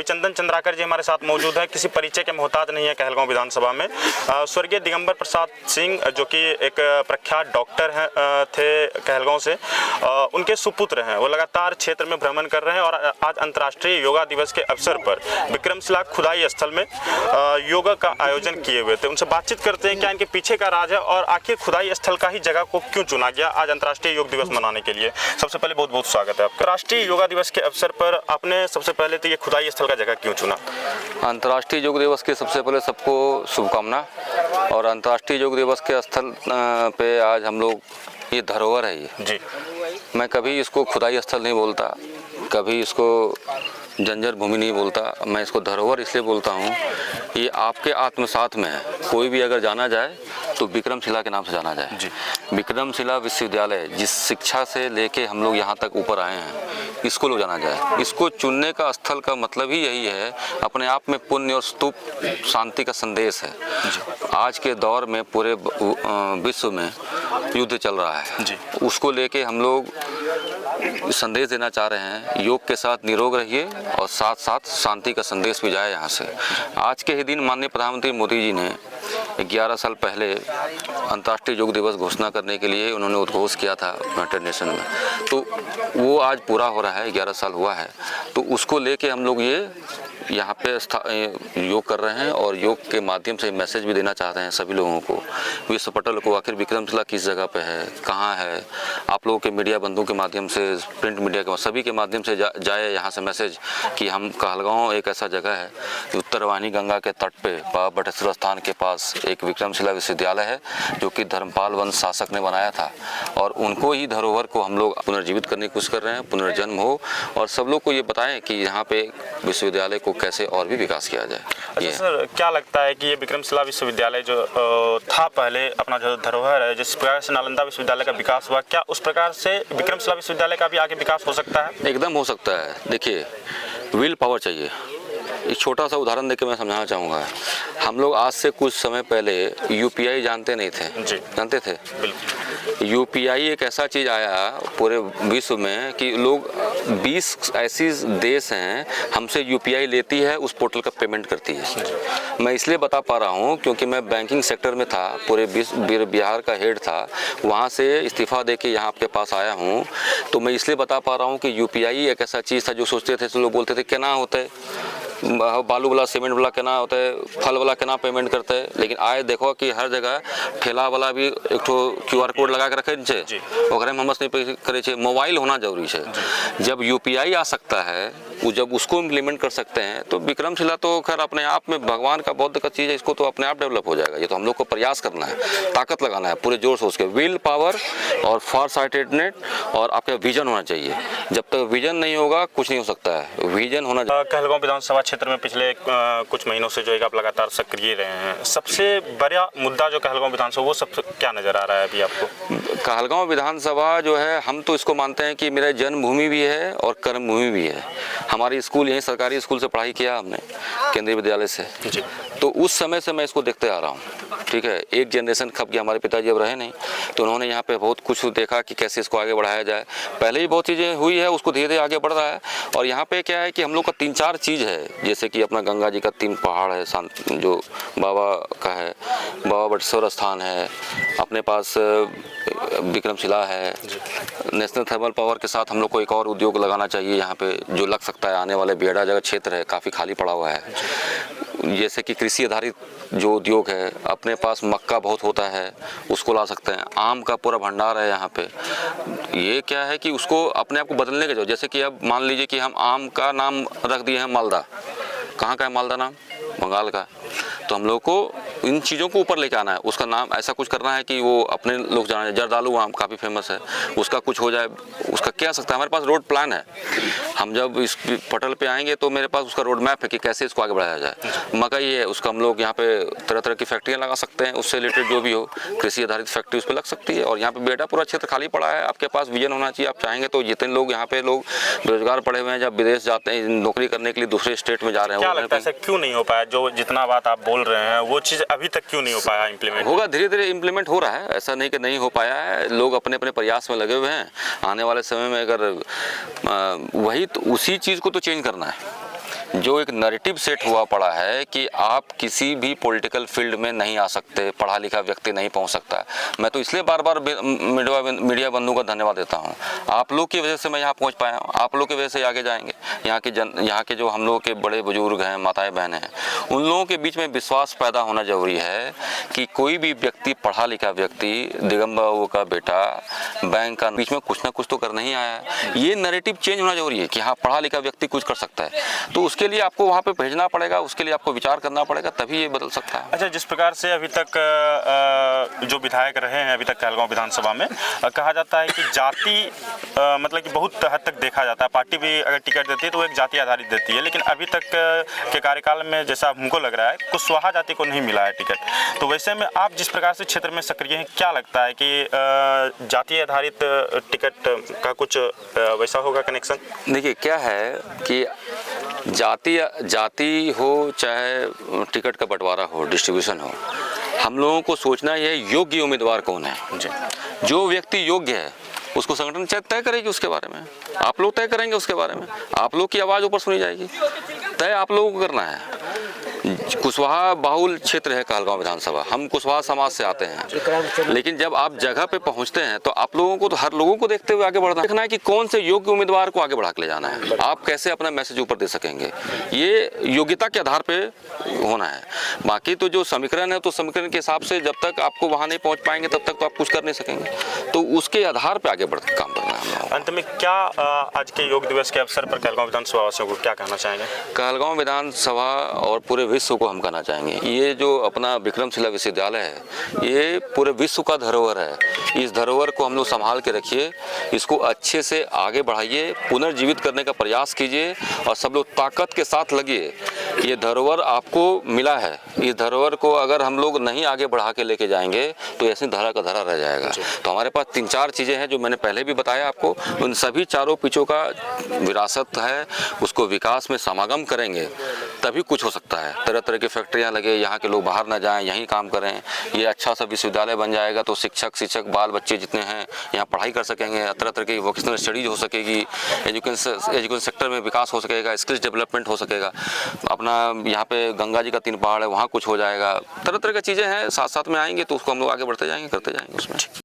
अभिचंदन चंद्राकर जी हमारे साथ मौजूद हैं, किसी परिचय के मोहताज नहीं है कहलगांव विधानसभा में। स्वर्गीय दिगंबर प्रसाद सिंह जो कि एक प्रख्यात डॉक्टर हैं थे कहलगांव से, उनके सुपुत्र हैं। वो लगातार क्षेत्र में भ्रमण कर रहे हैं और आज अंतर्राष्ट्रीय योगा दिवस के अवसर पर विक्रमशिला खुदाई स्थल में योगा का आयोजन किए हुए थे। उनसे बातचीत करते हैं क्या इनके पीछे का राज है और आखिर खुदाई स्थल का ही जगह को क्यों चुना गया आज अंतर्राष्ट्रीय योग दिवस मनाने के लिए। सबसे पहले बहुत बहुत स्वागत है आपका। राष्ट्रीय योगा दिवस के अवसर पर आपने सबसे पहले तो ये खुदाई स्थल का जगह क्यों चुना? अंतर्राष्ट्रीय योग दिवस के सबसे पहले सबको शुभकामना। और अंतर्राष्ट्रीय योग दिवस के स्थल पे आज हम लोग, ये धरोहर है ये जी। मैं कभी इसको खुदाई स्थल नहीं बोलता, कभी इसको जंजर भूमि नहीं बोलता, मैं इसको धरोहर इसलिए बोलता हूँ। ये आपके आत्मसात में है। कोई भी अगर जाना जाए तो विक्रमशिला के नाम से जाना जाए। जी। विक्रमशिला विश्वविद्यालय, जिस शिक्षा से लेके हम लोग यहाँ तक ऊपर आए हैं, इसको लोग जाना जाए। इसको चुनने का स्थल का मतलब ही यही है, अपने आप में पुण्य और स्तूप शांति का संदेश है। आज के दौर में पूरे विश्व में युद्ध चल रहा है। जी। उसको लेके हम लोग संदेश देना चाह रहे हैं, योग के साथ निरोग रहिए और साथ साथ शांति का संदेश भी जाए यहाँ से। आज के ही दिन माननीय प्रधानमंत्री मोदी जी ने 11 साल पहले अंतर्राष्ट्रीय योग दिवस घोषणा करने के लिए उन्होंने उद्घोष किया था यूनाइटेड नेशन में, तो वो आज पूरा हो रहा है, 11 साल हुआ है। तो उसको लेके हम लोग ये यहाँ पे योग कर रहे हैं और योग के माध्यम से मैसेज भी देना चाहते हैं सभी लोगों को, विश्व पटल को, आखिर विक्रमशिला किस जगह पे है, कहाँ है। आप लोगों के मीडिया बंधुओं के माध्यम से, प्रिंट मीडिया के सभी के माध्यम से जाए यहाँ से मैसेज कि हम कहलगांव एक ऐसा जगह है, उत्तरवाहिनी गंगा के तट पे बाबा बटेश्वर स्थान के पास एक विक्रमशिला विश्वविद्यालय है जो कि धर्मपाल वंश शासक ने बनाया था, और उनको ही धरोहर को हम लोग पुनर्जीवित करने की कोशिश कर रहे हैं, पुनर्जन्म हो और सब लोग को ये बताएं कि यहाँ पे विश्वविद्यालय को कैसे और भी विकास किया जाए। अच्छा सर, क्या लगता है कि ये विक्रमशिला विश्वविद्यालय जो था पहले, अपना जो धरोहर है, जिस प्रकार से नालंदा विश्वविद्यालय का विकास हुआ, क्या उस प्रकार से विक्रमशिला विश्वविद्यालय का भी आगे विकास हो सकता है? एकदम हो सकता है। देखिए, विल पावर चाहिए। एक छोटा सा उदाहरण देकर मैं समझाना चाहूँगा। हम लोग आज से कुछ समय पहले यूपीआई जानते नहीं थे। जी। जानते थे? बिल्कुल। यूपीआई एक ऐसा चीज़ आया पूरे विश्व में कि लोग 20 ऐसी देश हैं हमसे यूपीआई लेती है, उस पोर्टल का पेमेंट करती है। मैं इसलिए बता पा रहा हूँ क्योंकि मैं बैंकिंग सेक्टर में था, पूरे बिहार का हेड था, वहाँ से इस्तीफा दे के यहाँ आपके पास आया हूँ। तो मैं इसलिए बता पा रहा हूँ कि यूपीआई एक ऐसा चीज़ था जो सोचते थे, तो लोग बोलते थे क्या होता है, बालू वाला, सीमेंट वाला क्या होता है, फल वाला क्या पेमेंट करते हैं। लेकिन आए देखो कि हर जगह ठेला वाला भी एक तो QR कोड लगा के रखे छे, ओकरे में हम नहीं पे करे छे, मोबाइल होना जरूरी है। जब यूपीआई आ सकता है, वो जब उसको इम्प्लीमेंट कर सकते हैं, तो विक्रमशिला तो खैर अपने आप में भगवान का बौद्ध का चीज़ है, इसको तो अपने आप डेवलप हो जाएगा। ये तो हम लोग को प्रयास करना है, ताकत लगाना है, पूरे जोर से उसके विल पावर और फार साइटेडनेस और आपका विजन होना चाहिए। जब तक विजन नहीं होगा कुछ नहीं हो सकता है, विजन होना। कहलगांव विधानसभा क्षेत्र में पिछले कुछ महीनों से जो है आप लगातार सक्रिय रहे हैं, सबसे बड़ा मुद्दा जो कहलगांव विधानसभा, वो सबसे क्या नजर आ रहा है अभी आपको? कहलगांव विधानसभा जो है, हम तो इसको मानते हैं कि मेरा जन्मभूमि भी है और कर्मभूमि भी है। हमारी स्कूल यहीं सरकारी स्कूल से पढ़ाई किया हमने, केंद्रीय विद्यालय से। जी। तो उस समय से मैं इसको देखते आ रहा हूँ। ठीक है, एक जनरेशन खप गया, हमारे पिताजी अब रहे नहीं, तो उन्होंने यहाँ पे बहुत कुछ देखा कि कैसे इसको आगे बढ़ाया जाए। पहले ही बहुत चीज़ें हुई है, उसको धीरे धीरे आगे बढ़ रहा है। और यहाँ पे क्या है कि हम लोग का 3-4 चीज़ है, जैसे कि अपना गंगा जी का 3 पहाड़ है, जो बाबा का है, बाबा बटेश्वर स्थान है, अपने पास विक्रमशिला है। नेशनल थर्मल पावर के साथ हम लोग को एक और उद्योग लगाना चाहिए यहाँ पे, जो लग सकता है आने वाले बेड़ा जगह क्षेत्र है, काफ़ी खाली पड़ा हुआ है। जैसे कि कृषि आधारित जो उद्योग है, अपने पास मक्का बहुत होता है, उसको ला सकते हैं। आम का पूरा भंडार है यहाँ पे। ये क्या है कि उसको अपने आप को बदलने के, जैसे कि अब मान लीजिए कि हम आम का नाम रख दिए हैं मालदा। कहाँ का है मालदा नाम? बंगाल का। तो हम लोग को इन चीज़ों को ऊपर लेके आना है, उसका नाम ऐसा कुछ करना है कि वो अपने लोग जाने। जर्दालू आम काफ़ी फेमस है, उसका कुछ हो जाए, उसका क्या सकता है। हमारे पास रोड प्लान है, हम जब इस पटल पे आएंगे तो मेरे पास उसका रोड मैप है कि कैसे इसको आगे बढ़ाया जाए। मकई है, उसका हम लोग यहाँ पे तरह तरह की फैक्ट्रियाँ लगा सकते हैं, उससे रिलेटेड जो भी हो कृषि आधारित फैक्ट्री उस पर लग सकती है। और यहाँ पे बेटा पूरा क्षेत्र खाली पड़ा है, आपके पास विजन होना चाहिए। आप चाहेंगे तो जितने लोग यहाँ पे लोग बेरोजगार पड़े हुए हैं, जब विदेश जाते हैं नौकरी करने के लिए, दूसरे स्टेट में जा रहे हैं, क्या लगता है ऐसा क्यों नहीं हो पाया? जो जितना बात आप बोल रहे हैं वो चीज़ अभी तक क्यों नहीं हो पाया इम्प्लीमेंट? होगा, धीरे धीरे इम्प्लीमेंट हो रहा है, ऐसा नहीं कि नहीं हो पाया है। लोग अपने अपने प्रयास में लगे हुए हैं। आने वाले समय में अगर वही तो उसी चीज़ को तो चेंज करना है। जो एक नैरेटिव सेट हुआ पड़ा है कि आप किसी भी पॉलिटिकल फील्ड में नहीं आ सकते, पढ़ा लिखा व्यक्ति नहीं पहुंच सकता। मैं तो इसलिए बार बार मीडिया बंधुओं का धन्यवाद देता हूं। आप लोग की वजह से मैं यहाँ पहुंच पाया हूँ, आप लोग की वजह से आगे जाएंगे। यहाँ के जो हम लोग के बड़े बुजुर्ग हैं, माताएं बहनें हैं, उन लोगों के बीच में विश्वास पैदा होना जरूरी है कि कोई भी व्यक्ति, पढ़ा लिखा व्यक्ति, दिगंबर बाबू का बेटा बैंक का बीच में कुछ ना कुछ तो करना ही आया है। ये नैरेटिव चेंज होना जरूरी है कि हाँ, पढ़ा लिखा व्यक्ति कुछ कर सकता है। तो उसके लिए आपको वहाँ पे भेजना पड़ेगा, उसके लिए आपको विचार करना पड़ेगा, तभी ये बदल सकता है। अच्छा, जिस प्रकार से अभी तक जो विधायक रहे हैं अभी तक कहलगांव विधानसभा में, कहा जाता है कि जाति मतलब कि बहुत हद तक देखा जाता है, पार्टी भी अगर टिकट देती है तो वो एक जाति आधारित देती है, लेकिन अभी तक के कार्यकाल में जैसा हमको लग रहा है कुशवाहा जाति को नहीं मिला है टिकट। तो वैसे में आप जिस प्रकार से क्षेत्र में सक्रिय हैं, क्या लगता है कि जाति आधारित टिकट का कुछ वैसा होगा कनेक्शन? देखिए, क्या है कि जाति हो चाहे टिकट का बंटवारा हो, डिस्ट्रीब्यूशन हो, हम लोगों को सोचना ये योग्य उम्मीदवार कौन है। जो व्यक्ति योग्य है उसको संगठन तय करेगी, उसके बारे में आप लोग तय करेंगे, उसके बारे में आप लोग की आवाज़ ऊपर सुनी जाएगी। तय आप लोगों को करना है। कुशवाहा बाहुल क्षेत्र है कहलगांव विधानसभा, हम कुशवाहा समाज से आते हैं, लेकिन जब आप जगह पे पहुंचते हैं तो आप लोगों को, तो हर लोगों को देखते हुए आगे बढ़ना, देखना है कि कौन से योग्य उम्मीदवार को आगे बढ़ा के ले जाना है। आप कैसे अपना मैसेज ऊपर दे सकेंगे, ये योग्यता के आधार पे होना है। बाकी तो जो समीकरण है, तो समीकरण के हिसाब से जब तक आपको वहाँ नहीं पहुँच पाएंगे तब तक तो आप कुछ कर नहीं सकेंगे। तो उसके आधार पर आगे बढ़ काम करना है। अंत में क्या आज के योग दिवस के अवसर पर कहलगांव विधानसभा वासियों को क्या कहना चाहेंगे? कहलगांव विधानसभा और पूरे विश्व को हम कहना चाहेंगे, ये जो अपना विक्रमशिला विश्वविद्यालय है, ये पूरे विश्व का धरोहर है। इस धरोहर को हम लोग संभाल के रखिए, इसको अच्छे से आगे बढ़ाइए, पुनर्जीवित करने का प्रयास कीजिए और सब लोग ताकत के साथ लगिए। ये धरोहर आपको मिला है, इस धरोहर को अगर हम लोग नहीं आगे बढ़ा के लेके जाएंगे तो ऐसे धरा का धरा रह जाएगा। तो हमारे पास 3-4 चीज़ें हैं जो मैंने पहले भी बताया आपको, उन सभी चारों पिचों का विरासत है, उसको विकास में समागम करेंगे तभी कुछ हो सकता है। तरह तरह की फैक्ट्रियां लगे, यहाँ के लोग बाहर ना जाएं, यहीं काम करें, ये अच्छा सा विश्वविद्यालय बन जाएगा तो शिक्षक बाल बच्चे जितने हैं यहाँ पढ़ाई कर सकेंगे, तरह तरह की वोकेशनल स्टडीज हो सकेगी, एजुकेशन सेक्टर में विकास हो सकेगा, स्किल्स डेवलपमेंट हो सकेगा। अपना यहाँ पे गंगा जी का 3 पहाड़ है, वहाँ कुछ हो जाएगा। तरह तरह की चीज़ें हैं, साथ साथ में आएंगे तो उसको हम लोग आगे बढ़ते जाएंगे, करते जाएंगे उसमें।